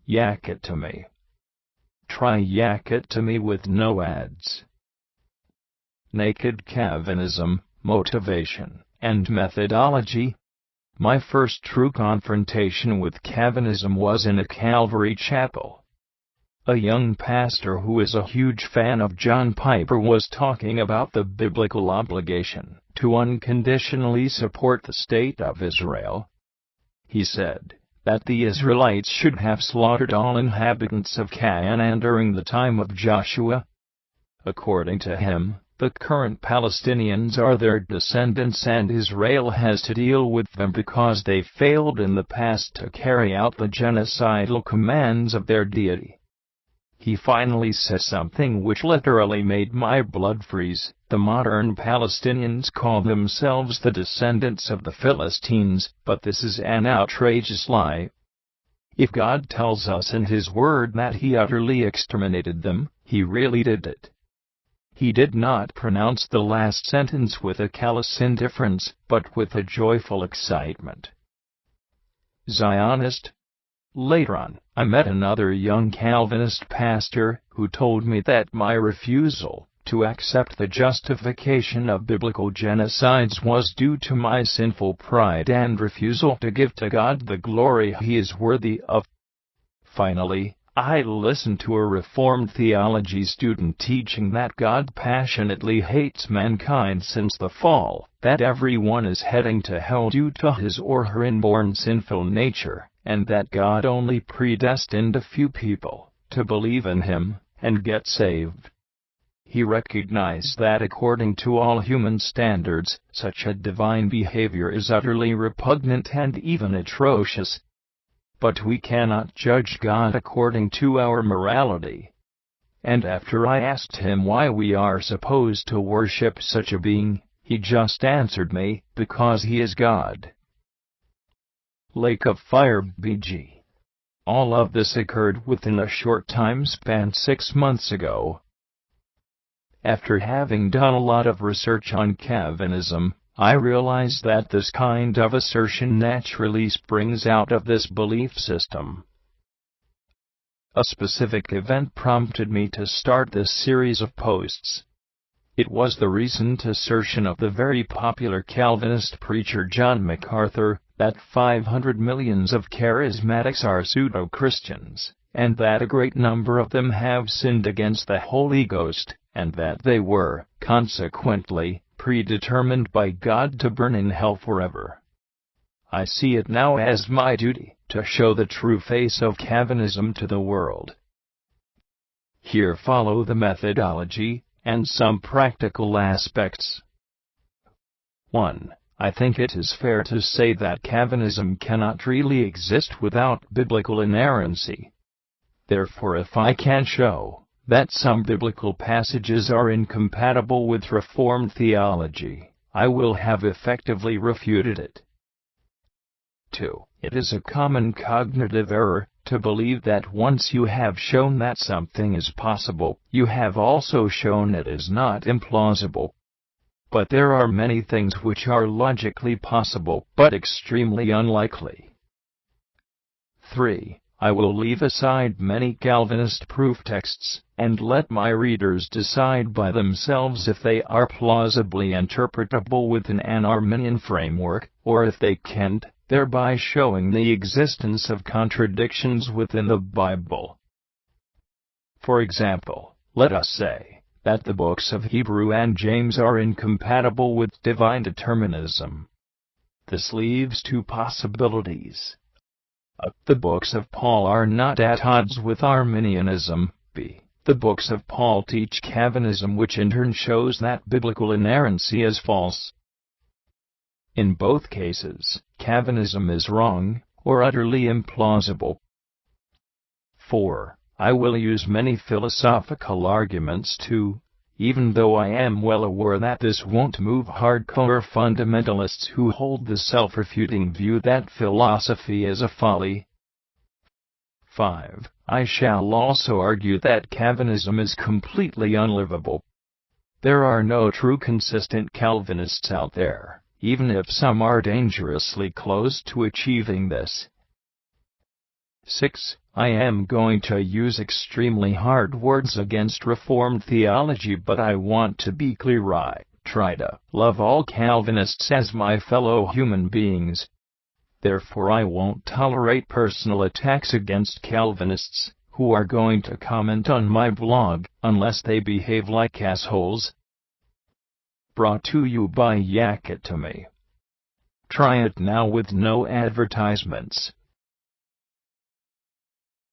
Yak it to me. Try Yak it to me with no ads. Naked Calvinism, Motivation, and Methodology. My first true confrontation with Calvinism was in a Calvary chapel. A young pastor who is a huge fan of John Piper was talking about the biblical obligation to unconditionally support the state of Israel. He said that the Israelites should have slaughtered all inhabitants of Canaan during the time of Joshua. According to him, the current Palestinians are their descendants and Israel has to deal with them because they failed in the past to carry out the genocidal commands of their deity. He finally said something which literally made my blood freeze. The modern Palestinians call themselves the descendants of the Philistines, but this is an outrageous lie. If God tells us in His Word that He utterly exterminated them, He really did it. He did not pronounce the last sentence with a callous indifference, but with a joyful excitement. Zionist. Later on, I met another young Calvinist pastor who told me that my refusal to accept the justification of biblical genocides was due to my sinful pride and refusal to give to God the glory He is worthy of. Finally, I listened to a Reformed theology student teaching that God passionately hates mankind since the fall, that everyone is heading to hell due to his or her inborn sinful nature, and that God only predestined a few people to believe in Him and get saved. He recognized that according to all human standards, such a divine behavior is utterly repugnant and even atrocious. But we cannot judge God according to our morality. And after I asked him why we are supposed to worship such a being, he just answered me, because He is God. Lake of Fire BG. All of this occurred within a short time span 6 months ago. After having done a lot of research on Calvinism, I realized that this kind of assertion naturally springs out of this belief system. A specific event prompted me to start this series of posts. It was the recent assertion of the very popular Calvinist preacher John MacArthur that 500 million of charismatics are pseudo-Christians, and that a great number of them have sinned against the Holy Ghost, and that they were, consequently, predetermined by God to burn in hell forever. I see it now as my duty to show the true face of Calvinism to the world. Here follow the methodology and some practical aspects. 1. I think it is fair to say that Calvinism cannot really exist without biblical inerrancy. Therefore, if I can show that some biblical passages are incompatible with Reformed theology, I will have effectively refuted it. 2. It is a common cognitive error to believe that once you have shown that something is possible, you have also shown it is not implausible. But there are many things which are logically possible, but extremely unlikely. 3. I will leave aside many Calvinist proof texts, and let my readers decide by themselves if they are plausibly interpretable within an Arminian framework, or if they can't, thereby showing the existence of contradictions within the Bible. For example, let us say that the books of Hebrew and James are incompatible with divine determinism. This leaves two possibilities. A. The books of Paul are not at odds with Arminianism. B. The books of Paul teach Calvinism, which in turn shows that biblical inerrancy is false. In both cases, Calvinism is wrong, or utterly implausible. 4. I will use many philosophical arguments too, even though I am well aware that this won't move hardcore fundamentalists who hold the self-refuting view that philosophy is a folly. 5. I shall also argue that Calvinism is completely unlivable. There are no true consistent Calvinists out there, even if some are dangerously close to achieving this. 6. I am going to use extremely hard words against Reformed theology, but I want to be clear. I try to love all Calvinists as my fellow human beings. Therefore I won't tolerate personal attacks against Calvinists who are going to comment on my blog, unless they behave like assholes. Brought to you by Yak It To Me. Try it now with no advertisements.